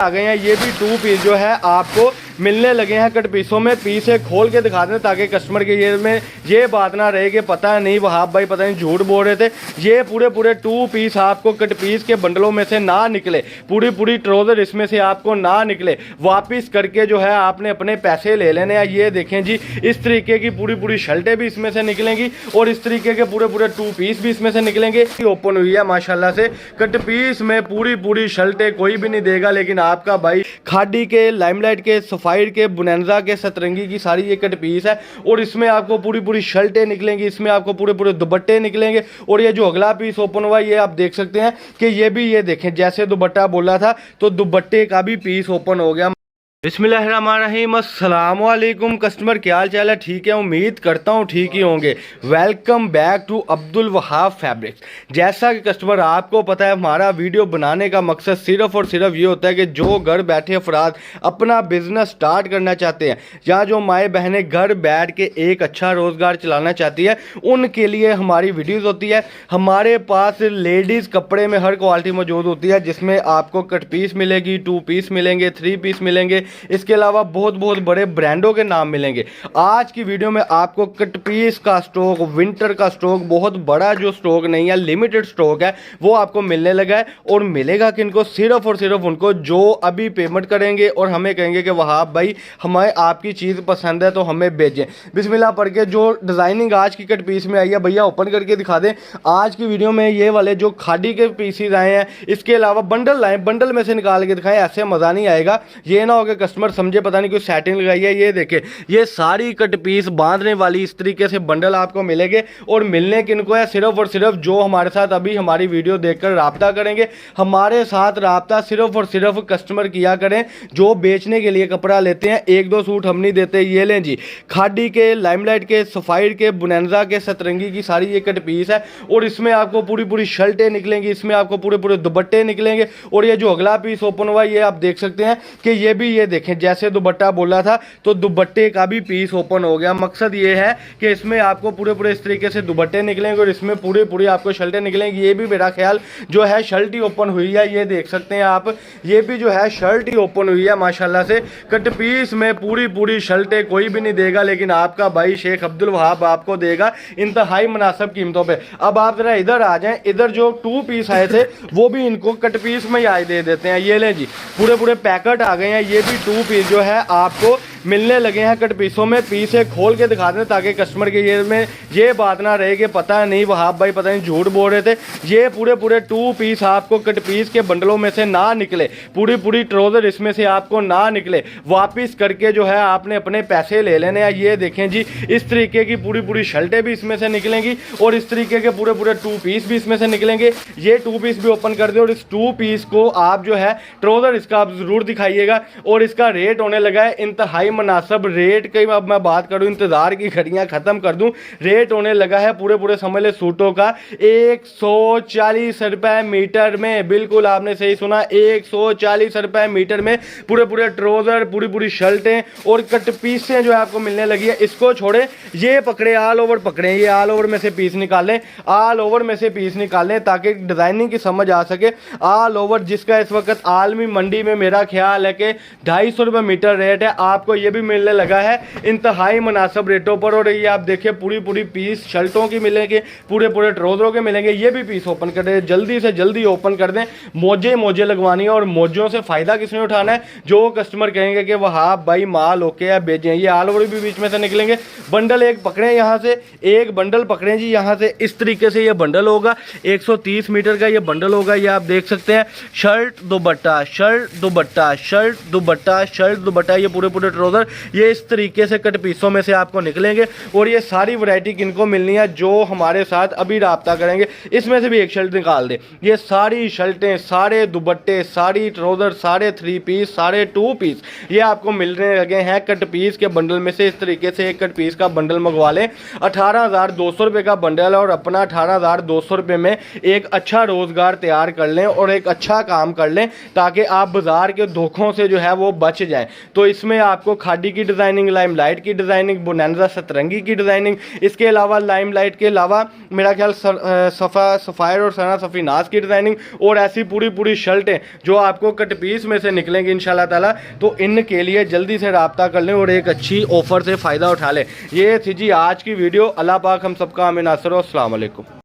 आ गए हैं। ये भी 2 पीस जो है आपको मिलने लगे हैं कट पीसों में। पीस एक खोल के दिखा दें ताकि कस्टमर के ये में ये बात ना रहे कि पता नहीं वहाब भाई पता नहीं झूठ बोल रहे थे। ये पूरे 2 पीस आपको कट पीस के बंडलों में से ना निकले, पूरी ट्राउजर इसमें से आपको ना निकले, वापिस करके जो है आपने अपने पैसे ले लेने हैं। ये देखें जी, इस तरीके की पूरी शर्टें भी इसमें से निकलेंगी और इस तरीके के पूरे 2 पीस भी इसमें से निकलेंगे। ओपन हुई है माशाल्लाह से कट पीस में पूरी शर्टें कोई भी नहीं देगा, लेकिन आपका भाई खादी के, लाइमलाइट के, सफायर के, बुनैंजा के, सतरंगी की सारी ये कट पीस है और इसमें आपको पूरी शर्टें निकलेंगी, इसमें आपको पूरे दुपट्टे निकलेंगे। और ये जो अगला पीस ओपन हुआ ये आप देख सकते हैं कि ये भी ये देखें जैसे दुपट्टा बोला था तो दुपट्टे का भी पीस ओपन हो गया। बिस्मिल्लाहिर्रहमानिर्रहीम, अस्सलाम वालेकुम कस्टमर, क्या हाल चाल है? ठीक है, उम्मीद करता हूँ ठीक ही होंगे। Welcome back to Abdul Wahab fabrics. जैसा कि कस्टमर आपको पता है हमारा वीडियो बनाने का मकसद सिर्फ और सिर्फ ये होता है कि जो घर बैठे अफराद अपना बिजनेस स्टार्ट करना चाहते हैं या जो माए बहनें घर बैठ के एक अच्छा रोज़गार चलाना चाहती है उनके लिए हमारी वीडियोज़ होती है। हमारे पास लेडीज़ कपड़े में हर क्वालिटी मौजूद होती है, जिसमें आपको कट पीस मिलेगी, 2 पीस मिलेंगे, 3 पीस मिलेंगे, इसके अलावा बहुत बड़े ब्रांडों के नाम मिलेंगे। आज की वीडियो में आपको कट पीस का स्टॉक, विंटर का स्टॉक, बहुत बड़ा जो स्टॉक नहीं है, लिमिटेड स्टॉक है, वो आपको मिलने लगा है। और मिलेगा किनको? सिर्फ और सिर्फ उनको जो अभी पेमेंट करेंगे और हमें कहेंगे कि वहाब भाई हमें आपकी चीज़ पसंद है तो हमें भेजें। बिस्मिल्लाह पढ़ के जो डिज़ाइनिंग आज की कट पीस में आई है भैया ओपन करके दिखा दें। आज की वीडियो में ये वाले जो खादी के पीसीज आए हैं, इसके अलावा बंडल आए, बंडल में से निकाल के दिखाएं, ऐसे मज़ा नहीं आएगा। ये ना हो कि कस्टमर समझे पता नहीं कोई सेटिंग लगाई है। ये देखे ये सारी कट पीस बांधने वाली इस तरीके से बंडल आपको मिलेंगे। और मिलने किनको है? सिर्फ और सिर्फ जो हमारे साथ अभी हमारी वीडियो देखकर राब्ता करेंगे। हमारे साथ राब्ता सिर्फ और सिर्फ कस्टमर किया करें जो बेचने के लिए कपड़ा लेते हैं। 1-2 सूट हम नहीं देते। ये लें जी, खादी के, लाइमलाइट के, सफायर के, बुनैंजा के, सतरंगी की सारी ये कट पीस है और इसमें आपको पूरी शर्टें निकलेंगी, इसमें आपको पूरे दुपट्टे निकलेंगे। और ये जो अगला पीस ओपन हुआ ये आप देख सकते हैं कि ये भी ये देखें जैसे दुपट्टा बोला था तो दुपट्टे का भी पीस ओपन हो गया। मकसद ये है कि इसमें आपको पूरे इस तरीके से दुपट्टे निकलेंगे और इसमें पूरी आपको शर्टें निकलेंगी। ये भी मेरा ख्याल जो है शर्ट ही ओपन हुई है, ये देख सकते हैं आप, ये भी जो है शर्ट ही ओपन हुई है माशाल्लाह से। कट पीस में पूरी शर्टें कोई भी नहीं देगा, लेकिन आपका भाई शेख अब्दुल वहाब आपको देगा इंतहाई मुनासिब कीमतों पे। अब आप जरा इधर आ जाएं, इधर जो 2 पीस आए थे वो भी इनको कट पीस में ही आए दे देते हैं। ये लें जी, पूरे पैकेट आ गए हैं। ये भी 2 पीस जो है आपको मिलने लगे हैं कट पीसों में। पीस एक खोल के दिखा दें ताकि कस्टमर के ये में ये बात ना रहे कि पता नहीं वहाब भाई पता नहीं झूठ बोल रहे थे। ये पूरे 2 पीस आपको कट पीस के बंडलों में से ना निकले, पूरी ट्राउजर इसमें से आपको ना निकले, वापिस करके जो है आपने अपने पैसे ले लेने हैं। ये देखें जी, इस तरीके की पूरी शर्टें भी इसमें से निकलेंगी और इस तरीके के पूरे 2 पीस भी इसमें से निकलेंगे। ये 2 पीस भी ओपन कर दे और इस 2 पीस को आप जो है ट्राउजर इसका आप जरूर दिखाइएगा। और इसका रेट होने लगा है इंतहाई मुनासिब रेट की। अब मैं बात करूं, इंतजार की घड़ियां खत्म कर दूं, रेट होने लगा है पूरे समझ ले सूटों का 140 रुपए मीटर में। बिल्कुल आपने सही सुना, 140 रुपए मीटर में पूरे ट्राउजर, पूरी शर्टें और कट पीसें जो है आपको मिलने लगी है। इसको छोड़े, ये पकड़े, ऑल ओवर पकड़े, ये ऑल ओवर में से पीस निकालें, ऑल ओवर में से पीस निकालें ताकि डिजाइनिंग की समझ आ सके। ऑल ओवर जिसका इस वक्त आलमी मंडी में मेरा ख्याल है कि 250 रुपए मीटर रेट है, आपको ये भी मिलने लगा है इंतहाई मुनासिब रेटों पर। और ये आप देखिए पूरी पीस शर्टों की मिलेंगे, पूरे ट्राउजरों के मिलेंगे। ये भी पीस ओपन कर दें, जल्दी से जल्दी ओपन कर दें। मोजे लगवानी है और मोजों से फायदा किसने उठाना है? जो कस्टमर कहेंगे कि वहाब भाई माल ओके है भेजें। ये ऑल ओवर भी बीच में से निकलेंगे। बंडल एक पकड़े, यहाँ से एक बंडल पकड़े जी, यहाँ से इस तरीके से ये बंडल होगा, 130 मीटर का ये बंडल होगा। ये आप देख सकते हैं, शर्ट दुपट्टा, शर्ट दुपट्टा, शर्ट दुपट्टा, शर्ट दुपट्टा, ये पूरे ट्राउजर ये इस तरीके से कट पीसों में से आपको निकलेंगे। और ये सारी वैरायटी किनको मिलनी है? जो हमारे साथ अभी राब्ता करेंगे। इसमें से भी एक शर्ट निकाल दे। ये सारी शर्टें, सारे दुपट्टे, सारी ट्राउजर, सारे 3 पीस, सारे 2 पीस ये आपको मिलने लगे हैं कट पीस के बंडल में से। इस तरीके से एक कट पीस का बंडल मंगवा लें। 18,200 रुपये का बंडल है और अपना 18,200 रुपये में एक अच्छा रोजगार तैयार कर लें और एक अच्छा काम कर लें ताकि आप बाजार के धोखों से जो है वो बच जाए। तो इसमें आपको खाडी की डिज़ाइनिंग, लाइमलाइट की डिज़ाइनिंग, बोनांजा सतरंगी की डिज़ाइनिंग, इसके अलावा लाइमलाइट के अलावा मेरा ख्याल सफ़ायर और सना सफ़ीनाज की डिज़ाइनिंग, और ऐसी पूरी शर्टें जो आपको कट पीस में से निकलेंगी इंशाल्लाह ताला। तो इनके लिए जल्दी से रब्ता कर लें और एक अच्छी ऑफ़र से फ़ायदा उठा लें। ये थी जी आज की वीडियो। अल्लाह पाक हम सबका आमीन नासर। अस्सलाम वालेकुम।